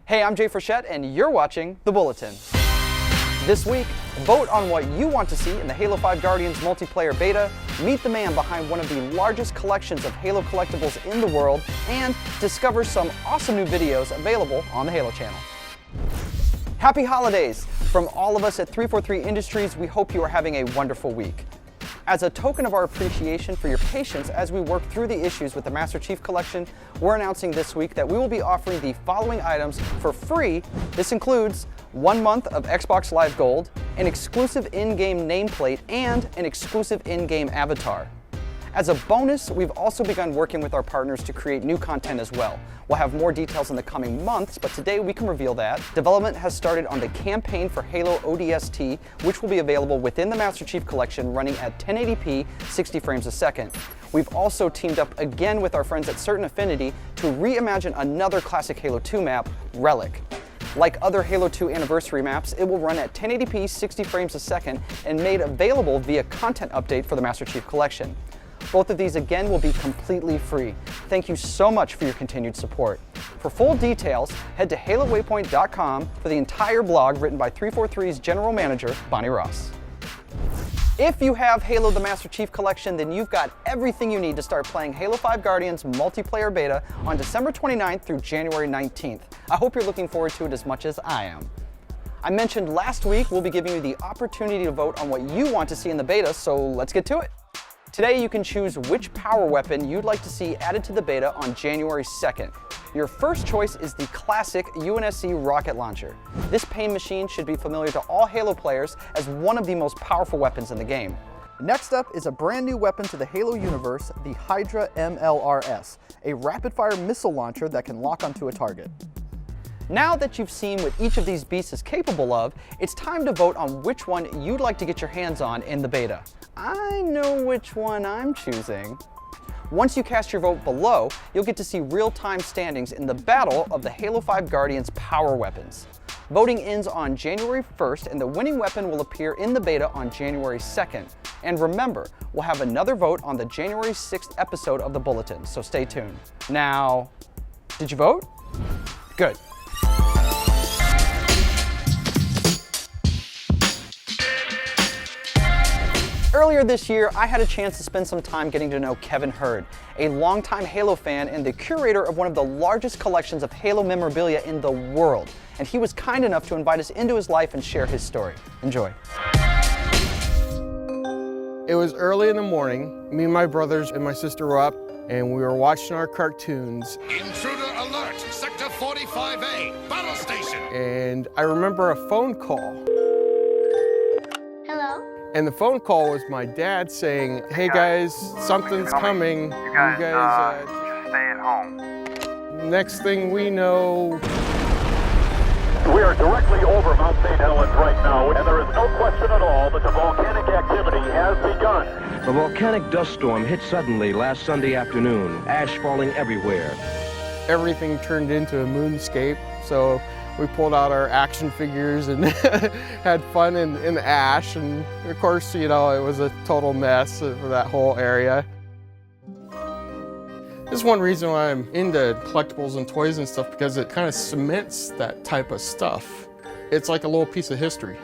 Hey, I'm Jay Frechette, and you're watching The Bulletin. This week, vote on what you want to see in the Halo 5 Guardians multiplayer beta, meet the man behind one of the largest collections of Halo collectibles in the world, and discover some awesome new videos available on the Halo channel. Happy holidays! From all of us at 343 Industries, we hope you are having a wonderful week. As a token of our appreciation for your patience as we work through the issues with the Master Chief Collection, we're announcing this week that we will be offering the following items for free. This includes 1 month of Xbox Live Gold, an exclusive in-game nameplate, and an exclusive in-game avatar. As a bonus, we've also begun working with our partners to create new content as well. We'll have more details in the coming months, but today we can reveal that development has started on the campaign for Halo ODST, which will be available within the Master Chief Collection running at 1080p, 60 frames a second. We've also teamed up again with our friends at Certain Affinity to reimagine another classic Halo 2 map, Relic. Like other Halo 2 anniversary maps, it will run at 1080p, 60 frames a second, and made available via content update for the Master Chief Collection. Both of these again will be completely free. Thank you so much for your continued support. For full details, head to halowaypoint.com for the entire blog written by 343's General Manager, Bonnie Ross. If you have Halo the Master Chief Collection, then you've got everything you need to start playing Halo 5 Guardians multiplayer beta on December 29th through January 19th. I hope you're looking forward to it as much as I am. I mentioned last week we'll be giving you the opportunity to vote on what you want to see in the beta, so let's get to it. Today you can choose which power weapon you'd like to see added to the beta on January 2nd. Your first choice is the classic UNSC rocket launcher. This pain machine should be familiar to all Halo players as one of the most powerful weapons in the game. Next up is a brand new weapon to the Halo universe, the Hydra MLRS, a rapid-fire missile launcher that can lock onto a target. Now that you've seen what each of these beasts is capable of, it's time to vote on which one you'd like to get your hands on in the beta. I know which one I'm choosing. Once you cast your vote below, you'll get to see real-time standings in the battle of the Halo 5 Guardians power weapons. Voting ends on January 1st, and the winning weapon will appear in the beta on January 2nd. And remember, we'll have another vote on the January 6th episode of the Bulletin, so stay tuned. Now, did you vote? Good. Earlier this year, I had a chance to spend some time getting to know Kevin Hurd, a longtime Halo fan and the curator of one of the largest collections of Halo memorabilia in the world. And he was kind enough to invite us into his life and share his story. Enjoy. It was early in the morning. Me and my brothers and my sister were up, and we were watching our cartoons. Intruder alert! Sector 45A, battle station! And I remember a phone call. Hello? And the phone call was my dad saying, "Hey guys, something's coming. You guys stay at home." Next thing we know, we are directly over Mount St. Helens right now, and there is no question at all that the volcanic activity has begun. The volcanic dust storm hit suddenly last Sunday afternoon, ash falling everywhere. everything turned into a moonscape. So we pulled out our action figures and had fun in the ash. And of course, you know, it was a total mess for that whole area. This is one reason why I'm into collectibles and toys and stuff, because it kind of cements that type of stuff. It's like a little piece of history.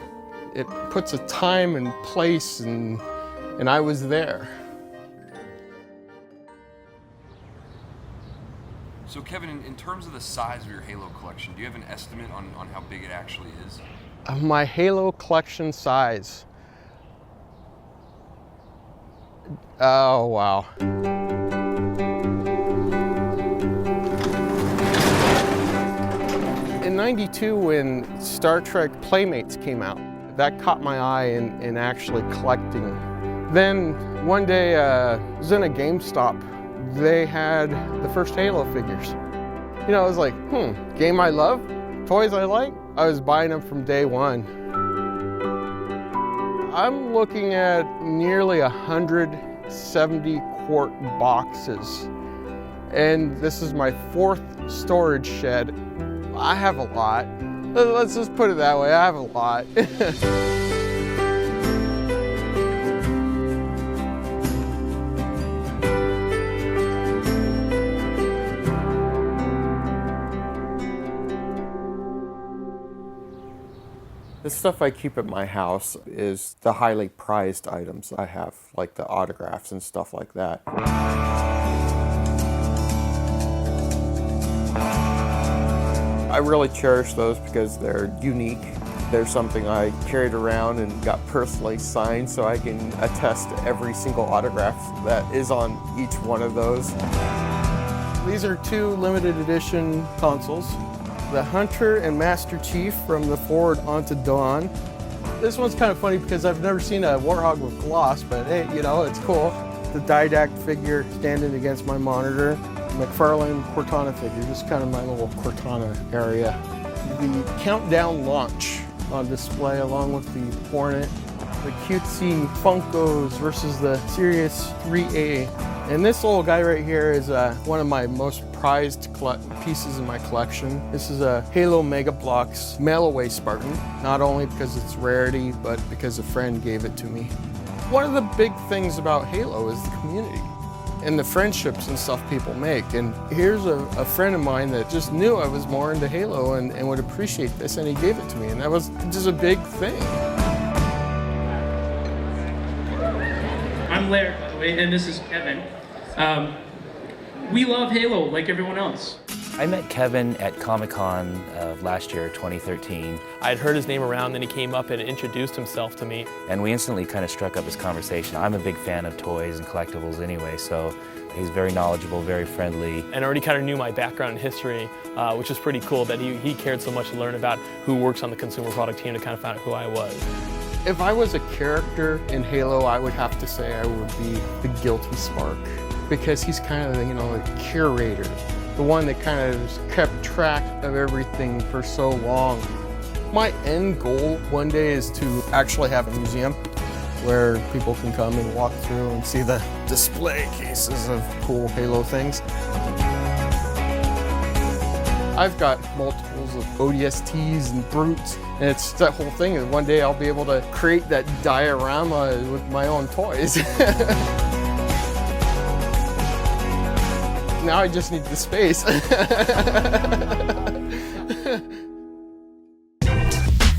It puts a time and place, and I was there. So Kevin, in terms of the size of your Halo collection, do you have an estimate on how big it actually is? My Halo collection size. Oh, wow. In '92, when Star Trek Playmates came out, that caught my eye in actually collecting. Then one day, I was in a GameStop. They had the first Halo figures. You know, I was like, game I love, toys I like. I was buying them from day one. I'm looking at nearly 170 quart boxes. And this is my 4th storage shed. I have a lot. Let's just put it that way, I have a lot. The stuff I keep at my house is the highly prized items I have, like the autographs and stuff like that. I really cherish those because they're unique. They're something I carried around and got personally signed, so I can attest to every single autograph that is on each one of those. These are two limited edition consoles. The Hunter and Master Chief from the Forward onto Dawn. This one's kind of funny because I've never seen a Warthog with gloss, but hey, you know, it's cool. The Didact figure standing against my monitor. McFarlane Cortana figure, just kind of my little Cortana area. The Countdown launch on display along with the Hornet. The cutesy Funkos versus the Sirius 3A. And this little guy right here is one of my most prized pieces in my collection. This is a Halo Mega Bloks mail-away Spartan, not only because it's rarity, but because a friend gave it to me. One of the big things about Halo is the community and the friendships and stuff people make. And here's a friend of mine that just knew I was more into Halo and would appreciate this, and he gave it to me, and that was just a big thing. I'm Laird, by the way, and this is Kevin. We love Halo like everyone else. I met Kevin at Comic-Con of last year, 2013. I'd heard his name around, then he came up and introduced himself to me. And we instantly kind of struck up this conversation. I'm a big fan of toys and collectibles anyway, so he's very knowledgeable, very friendly. And already kind of knew my background and history, which was pretty cool that he cared so much to learn about who works on the consumer product team to kind of find out who I was. If I was a character in Halo, I would have to say I would be the Guilty Spark, because he's kind of, you know, the curator, the one that kind of just kept track of everything for so long. My end goal one day is to actually have a museum where people can come and walk through and see the display cases of cool Halo things. I've got multiples of ODSTs and Brutes, and it's that whole thing that one day I'll be able to create that diorama with my own toys. Now I just need the space.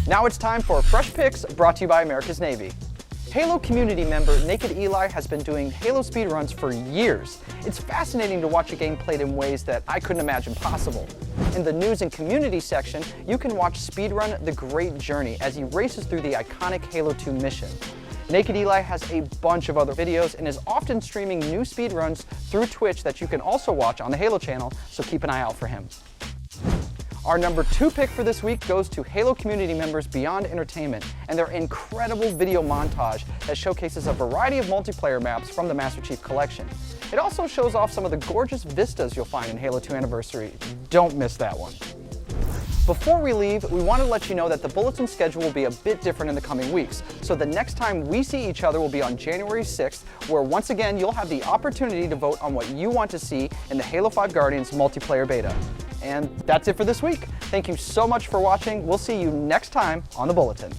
Now it's time for Fresh Picks, brought to you by America's Navy. Halo community member Naked Eli has been doing Halo speedruns for years. It's fascinating to watch a game played in ways that I couldn't imagine possible. In the news and community section, you can watch Speedrun The Great Journey as he races through the iconic Halo 2 mission. Naked Eli has a bunch of other videos and is often streaming new speedruns through Twitch that you can also watch on the Halo channel, so keep an eye out for him. Our number 2 pick for this week goes to Halo community members Beyond Entertainment and their incredible video montage that showcases a variety of multiplayer maps from the Master Chief Collection. It also shows off some of the gorgeous vistas you'll find in Halo 2 Anniversary. Don't miss that one. Before we leave, we want to let you know that the Bulletin schedule will be a bit different in the coming weeks. So the next time we see each other will be on January 6th, where once again you'll have the opportunity to vote on what you want to see in the Halo 5 Guardians multiplayer beta. And that's it for this week. Thank you so much for watching. We'll see you next time on the Bulletin.